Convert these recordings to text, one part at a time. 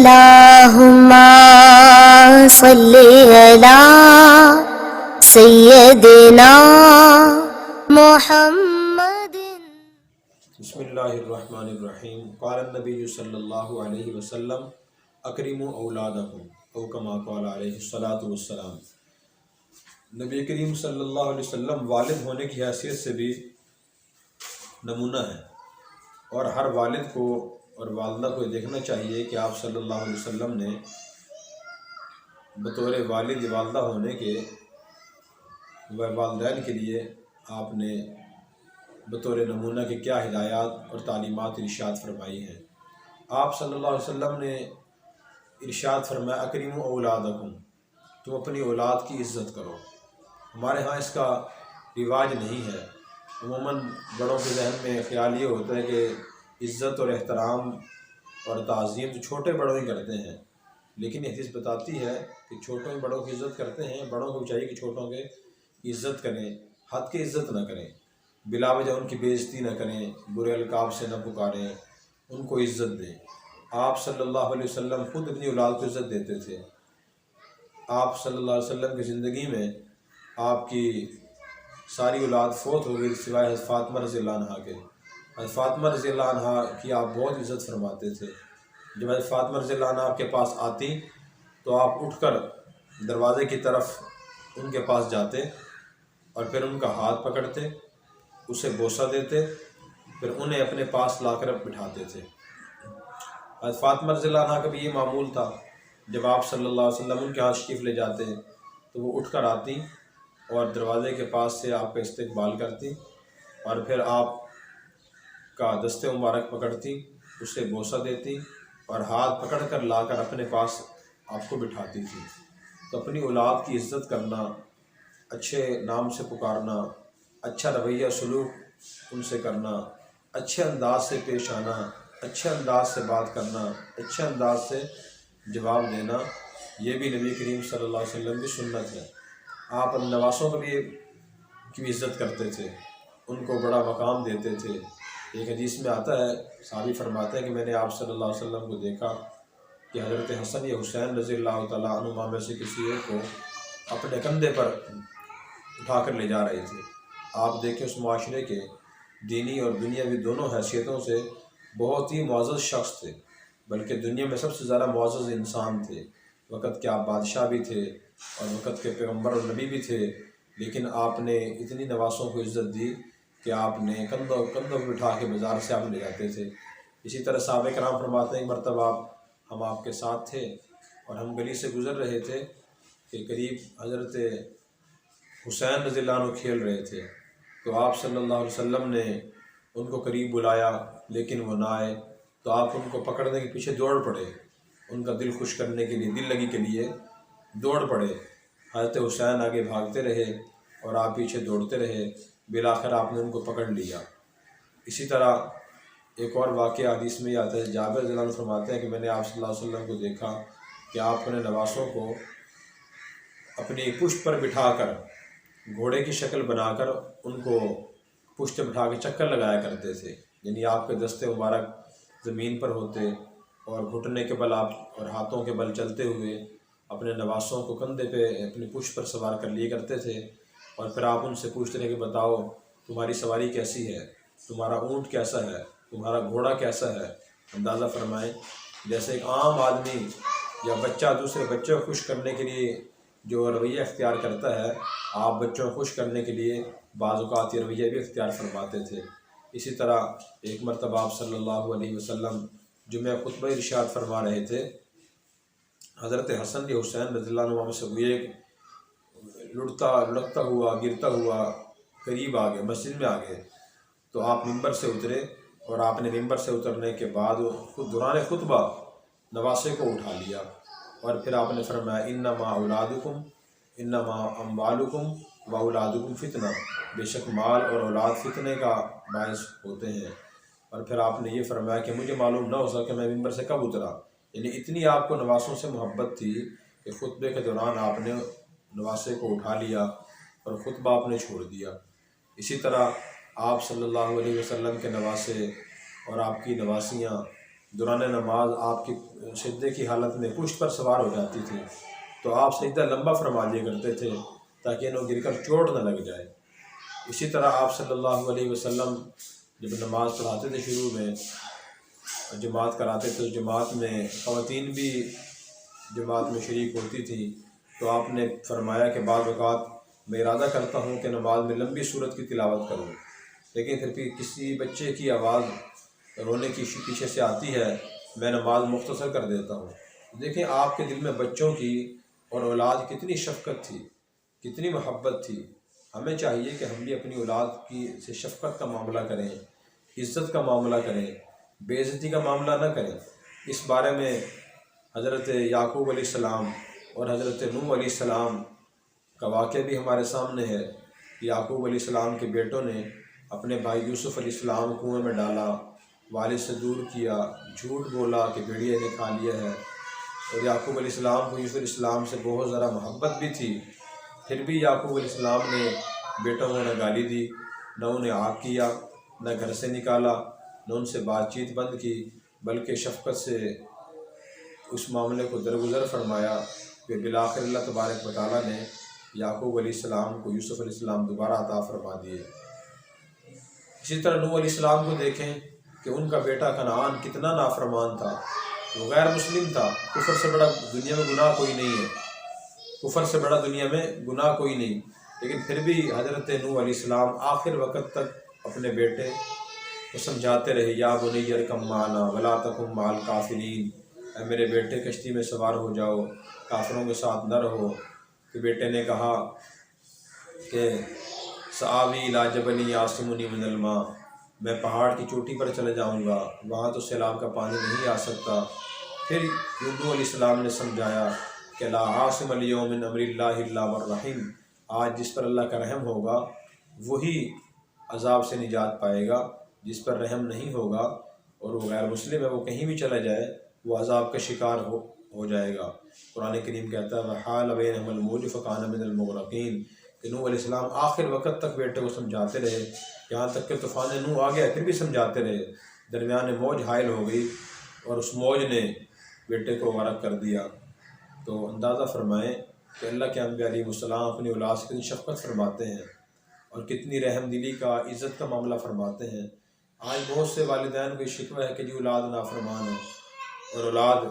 اللہم صلی علی سیدنا محمد۔ بسم اللہ الرحمن الرحیم۔ قال النبی صلی اللہ علیہ وسلم اکرموا اولادکم او کما قال علیہ الصلاۃ والسلام۔ نبی کریم صلی اللہ علیہ وسلم والد ہونے کی حیثیت سے بھی نمونہ ہے، اور ہر والد کو اور والدہ کو یہ دیکھنا چاہیے کہ آپ صلی اللہ علیہ وسلم نے بطور والد والدہ ہونے کے والدین کے لیے آپ نے بطور نمونہ کے کیا ہدایات اور تعلیمات ارشاد فرمائی ہیں۔ آپ صلی اللہ علیہ وسلم نے ارشاد فرمایا اکرموا اولادکم، تم اپنی اولاد کی عزت کرو۔ ہمارے ہاں اس کا رواج نہیں ہے۔ عموماً بڑوں کے ذہن میں خیال یہ ہوتا ہے کہ عزت اور احترام اور تعظیم تو چھوٹے بڑوں ہی کرتے ہیں، لیکن یہ حدیث بتاتی ہے کہ چھوٹوں ہی بڑوں کی عزت کرتے ہیں۔ بڑوں کو چاہیے کہ چھوٹوں کے عزت کریں، حد کی عزت نہ کریں، بلا وجہ ان کی بے عزتی نہ کریں، برے القاب سے نہ پکاریں، ان کو عزت دیں۔ آپ صلی اللہ علیہ وسلم خود اپنی اولاد کو عزت دیتے تھے۔ آپ صلی اللہ علیہ وسلم کی زندگی میں آپ کی ساری اولاد فوت ہو گئی سوائے حضرت فاطمہ رضی اللہ عنہ کے۔ حضرت فاطمہ رضی اللہ عنہ کی آپ بہت عزت فرماتے تھے۔ جب حضرت فاطمہ رضی اللہ عنہ آپ کے پاس آتی تو آپ اٹھ کر دروازے کی طرف ان کے پاس جاتے اور پھر ان کا ہاتھ پکڑتے، اسے بوسہ دیتے، پھر انہیں اپنے پاس لا کر بٹھاتے تھے۔ حضرت فاطمہ رضی اللہ عنہ کا بھی یہ معمول تھا، جب آپ صلی اللہ علیہ وسلم ان کے ہاتھ تشریف لے جاتے تو وہ اٹھ کر آتی اور دروازے کے پاس سے آپ کا استقبال کرتی اور پھر آپ کا دست مبارک پکڑتی، اسے بوسہ دیتی اور ہاتھ پکڑ کر لا کر اپنے پاس آپ کو بٹھاتی تھی۔ تو اپنی اولاد کی عزت کرنا، اچھے نام سے پکارنا، اچھا رویہ سلوک ان سے کرنا، اچھے انداز سے پیش آنا، اچھے انداز سے بات کرنا، اچھے انداز سے جواب دینا، یہ بھی نبی کریم صلی اللہ علیہ وسلم کی سنت ہے۔ آپ اپنے نواسوں کو بھی عزت کرتے تھے، ان کو بڑا مقام دیتے تھے۔ ایک حدیث میں آتا ہے، صحابی فرماتے ہیں کہ میں نے آپ صلی اللہ علیہ وسلم کو دیکھا کہ حضرت حسن یا حسین رضی اللہ تعالیٰ عنہما میں سے کسی ایک کو اپنے کندھے پر اٹھا کر لے جا رہے تھے۔ آپ دیکھیں اس معاشرے کے دینی اور دنیاوی دونوں حیثیتوں سے بہت ہی معزز شخص تھے، بلکہ دنیا میں سب سے زیادہ معزز انسان تھے۔ وقت کے آپ بادشاہ بھی تھے اور وقت کے پیغمبر اور نبی بھی تھے، لیکن آپ نے اتنی نواسوں کو عزت دی کہ آپ نے کندھوں کو بٹھا کے بازار سے آپ لے جاتے تھے۔ اسی طرح صحابہ کرام فرماتے ہیں ایک مرتبہ ہم آپ کے ساتھ تھے اور ہم گلی سے گزر رہے تھے کہ قریب حضرت حسین رضی اللہ عنہ کھیل رہے تھے، تو آپ صلی اللہ علیہ وسلم نے ان کو قریب بلایا لیکن وہ نہ آئے، تو آپ ان کو پکڑنے کے پیچھے دوڑ پڑے، ان کا دل خوش کرنے کے لیے، دل لگی کے لیے دوڑ پڑے۔ حضرت حسین آگے بھاگتے رہے اور آپ پیچھے دوڑتے رہے، بالآخر آپ نے ان کو پکڑ لیا۔ اسی طرح ایک اور واقعہ حدیث میں آتا ہے، جابر رضی اللہ عنہ فرماتے ہیں کہ میں نے آپ صلی اللہ علیہ وسلم کو دیکھا کہ آپ اپنے نواسوں کو اپنی پشت پر بٹھا کر، گھوڑے کی شکل بنا کر ان کو پشت بٹھا کے چکر لگایا کرتے تھے، یعنی آپ کے دست مبارک زمین پر ہوتے اور گھٹنے کے بل آپ اور ہاتھوں کے بل چلتے ہوئے اپنے نواسوں کو کندھے پہ اپنی پشت پر سوار کر لیے کرتے تھے، اور پھر آپ ان سے پوچھتے رہے کہ بتاؤ تمہاری سواری کیسی ہے، تمہارا اونٹ کیسا ہے، تمہارا گھوڑا کیسا ہے۔ اندازہ فرمائیں جیسے ایک عام آدمی یا بچہ دوسرے بچے کو خوش کرنے کے لیے جو رویہ اختیار کرتا ہے، آپ بچوں کو خوش کرنے کے لیے بعض اوقات یہ رویہ بھی اختیار فرماتے تھے۔ اسی طرح ایک مرتبہ آپ صلی اللہ علیہ وسلم جمعہ خطبہ ارشاد فرما رہے تھے، حضرت حسن یا حسین رضی اللہ عنہ سے ہوئے لڑکتا ہوا گرتا ہوا قریب آ گئے، مسجد میں آ گئے، تو آپ ممبر سے اترے اور آپ نے ممبر سے اترنے کے بعد دوران خطبہ نواسے کو اٹھا لیا اور پھر آپ نے فرمایا انما اولادکم انما اموالکم و اولادکم فتنہ، بے شک مال اور اولاد فتنے کا باعث ہوتے ہیں۔ اور پھر آپ نے یہ فرمایا کہ مجھے معلوم نہ ہو سکا کہ میں ممبر سے کب اترا، یعنی اتنی آپ کو نواسوں سے محبت تھی کہ خطبے کے دوران آپ نے نواسے کو اٹھا لیا اور خطبہ آپ نے چھوڑ دیا۔ اسی طرح آپ صلی اللہ علیہ وسلم کے نواسے اور آپ کی نواسیاں دوران نماز آپ کی سجدے کی حالت میں پشت پر سوار ہو جاتی تھی تو آپ سجدہ لمبا فرما دیا کرتے تھے تاکہ انہیں گر کر چوٹ نہ لگ جائے۔ اسی طرح آپ صلی اللہ علیہ وسلم جب نماز پڑھاتے تھے شروع میں جماعت کراتے تھے، جماعت میں خواتین بھی جماعت میں شریک ہوتی تھیں، تو آپ نے فرمایا کہ بعض اوقات میں ارادہ کرتا ہوں کہ نماز میں لمبی سورت کی تلاوت کروں، لیکن پھر بھی کسی بچے کی آواز رونے کی پیچھے سے آتی ہے، میں نماز مختصر کر دیتا ہوں۔ دیکھیں آپ کے دل میں بچوں کی اور اولاد کتنی شفقت تھی، کتنی محبت تھی۔ ہمیں چاہیے کہ ہم بھی اپنی اولاد کی سے شفقت کا معاملہ کریں، عزت کا معاملہ کریں، بے عزتی کا معاملہ نہ کریں۔ اس بارے میں حضرت یعقوب علیہ السلام اور حضرت نوح علیہ السلام کا واقعہ بھی ہمارے سامنے ہے۔ یعقوب علیہ السلام کے بیٹوں نے اپنے بھائی یوسف علیہ السلام کنویں میں ڈالا، والد سے دور کیا، جھوٹ بولا کہ بھیڑیے نے کھا لیا ہے، اور یعقوب علیہ السلام کو یوسف علیہ السلام سے بہت ذرا محبت بھی تھی، پھر بھی یعقوب علیہ السلام نے بیٹوں کو نہ گالی دی، نہ انہیں آگ کیا، نہ گھر سے نکالا، نہ ان سے بات چیت بند کی، بلکہ شفقت سے اس معاملے کو درگزر فرمایا کہ بالآخر اللہ تبارک و تعالیٰ نے یعقوب علیہ السلام کو یوسف علیہ السلام دوبارہ عطا فرما دیے۔ اسی طرح نوح علیہ السلام کو دیکھیں کہ ان کا بیٹا کنعان کتنا نافرمان تھا، وہ غیر مسلم تھا، کفر سے بڑا دنیا میں گناہ کوئی نہیں ہے، کفر سے بڑا دنیا میں گناہ کوئی نہیں، لیکن پھر بھی حضرت نوح علیہ السلام آخر وقت تک اپنے بیٹے کو سمجھاتے رہے، یا بنی ارکب معنا ولا تکن مع الکافرین، اے میرے بیٹے کشتی میں سوار ہو جاؤ، کافروں کے ساتھ نہ رہو۔ کہ بیٹے نے کہا کہ سآوی الی جبل یعصمنی من الماء، میں پہاڑ کی چوٹی پر چلے جاؤں گا، وہاں تو سیلاب کا پانی نہیں آ سکتا۔ پھر نوح علیہ السلام نے سمجھایا کہ لا عاصم اليوم من امر اللہ الا من رحم، آج جس پر اللہ کا رحم ہوگا وہی عذاب سے نجات پائے گا، جس پر رحم نہیں ہوگا اور وہ غیر مسلم ہے، وہ کہیں بھی چلا جائے وہ عذاب کا شکار ہو جائے گا۔ قرآن کریم کہتا ہے وحال بینہم الموج فکان من المغرقین، کہ نوح علیہ السلام آخر وقت تک بیٹے کو سمجھاتے رہے، یہاں تک کہ طوفان نوح آ گیا پھر بھی سمجھاتے رہے، درمیان موج حائل ہو گئی اور اس موج نے بیٹے کو غرق کر دیا۔ تو اندازہ فرمائیں کہ اللہ کے انبیاء علیہ السلام اپنی اولاد سے کتنی شفقت فرماتے ہیں اور کتنی رحم دلی کا، عزت کا معاملہ فرماتے ہیں۔ آج بہت سے والدین کو یہ شکوہ ہے کہ جی اولاد نافرمان ہے اور اولاد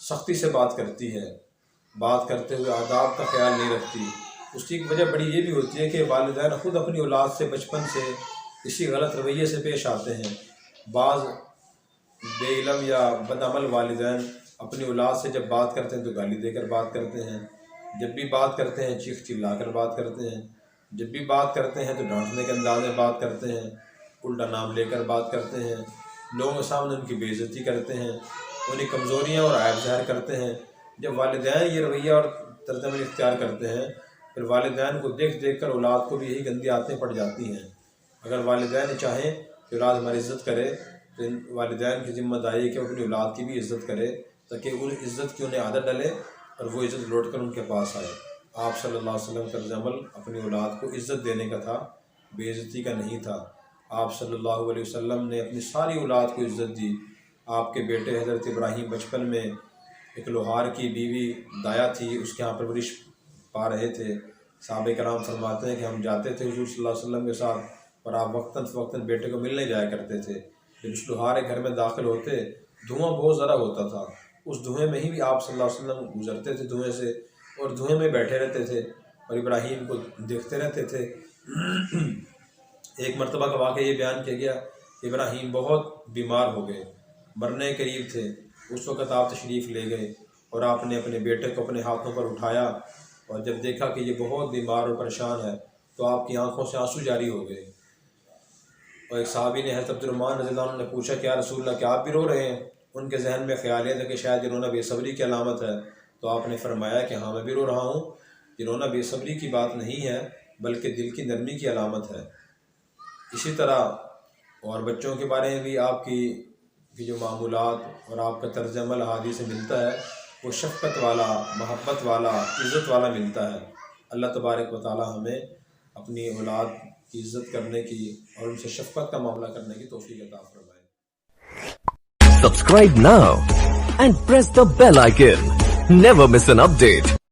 سختی سے بات کرتی ہے، بات کرتے ہوئے آداب کا خیال نہیں رکھتی۔ اس کی ایک وجہ بڑی یہ بھی ہوتی ہے کہ والدین خود اپنی اولاد سے بچپن سے اسی غلط رویے سے پیش آتے ہیں۔ بعض بے علم یا بدعمل والدین اپنی اولاد سے جب بات کرتے ہیں تو گالی دے کر بات کرتے ہیں، جب بھی بات کرتے ہیں چیخ چلا کر بات کرتے ہیں، جب بھی بات کرتے ہیں تو ڈانٹنے کے انداز میں بات کرتے ہیں، الٹا نام لے کر بات کرتے ہیں، لوگوں کے سامنے ان کی بے عزتی کرتے ہیں، انہیں کمزوریاں اور عیب ظاہر کرتے ہیں۔ جب والدین یہ رویہ اور طرز عمل اختیار کرتے ہیں پھر والدین کو دیکھ دیکھ کر اولاد کو بھی یہی گندی عادتیں پڑ جاتی ہیں۔ اگر والدین چاہیں کہ اولاد ہماری عزت کرے تو والدین کی ذمہ داری ہے کہ وہ اپنی اولاد کی بھی عزت کرے تاکہ ان عزت کی انہیں عادت ڈلے اور وہ عزت لوٹ کر ان کے پاس آئے۔ آپ صلی اللہ علیہ وسلم کا طرز عمل اپنی اولاد کو عزت دینے کا تھا، بے عزتی کا نہیں تھا۔ آپ صلی اللہ علیہ وسلم نے اپنی ساری اولاد کو عزت دی۔ آپ کے بیٹے حضرت ابراہیم بچپن میں ایک لوہار کی بیوی دایا تھی، اس کے یہاں پرورش پا رہے تھے۔ صحابہ کرام فرماتے ہیں کہ ہم جاتے تھے حضور صلی اللہ علیہ وسلم کے ساتھ اور آپ وقتاً فوقتاً بیٹے کو ملنے جایا کرتے تھے۔ جب اس لوہار کے گھر میں داخل ہوتے دھواں بہت ذرا ہوتا تھا، اس دھوئیں میں ہی بھی آپ صلی اللہ علیہ وسلم گزرتے تھے دھوئیں سے، اور دھوئیں میں بیٹھے رہتے تھے اور ابراہیم کو دیکھتے رہتے تھے۔ ایک مرتبہ کا واقعہ یہ بیان کیا گیا، ابراہیم بہت بیمار ہو گئے، مرنے کے قریب تھے، اس وقت آپ تشریف لے گئے اور آپ نے اپنے بیٹے کو اپنے ہاتھوں پر اٹھایا اور جب دیکھا کہ یہ بہت بیمار اور پریشان ہے تو آپ کی آنکھوں سے آنسو جاری ہو گئے۔ اور ایک صحابی نے حضرت عبدالرحمن رضی اللہ عنہ نے پوچھا کہ یا رسول اللہ کیا آپ بھی رو رہے ہیں؟ ان کے ذہن میں خیال یہ تھا کہ شاید یہ رونا بے صبری کی علامت ہے، تو آپ نے فرمایا کہ ہاں میں بھی رو رہا ہوں، یہ رونا بے صبری کی بات نہیں ہے بلکہ دل کی نرمی کی علامت ہے۔ اسی طرح اور بچوں کے بارے میں بھی آپ کی جو معمولات اور آپ کا طرز عمل احادیث سے ملتا ہے وہ شفقت والا، محبت والا، عزت والا ملتا ہے۔ اللہ تبارک و تعالی ہمیں اپنی اولاد کی عزت کرنے کی اور ان سے شفقت کا معاملہ کرنے کی توفیق عطا فرمائے۔ subscribe now and press the bell icon. Never miss an update.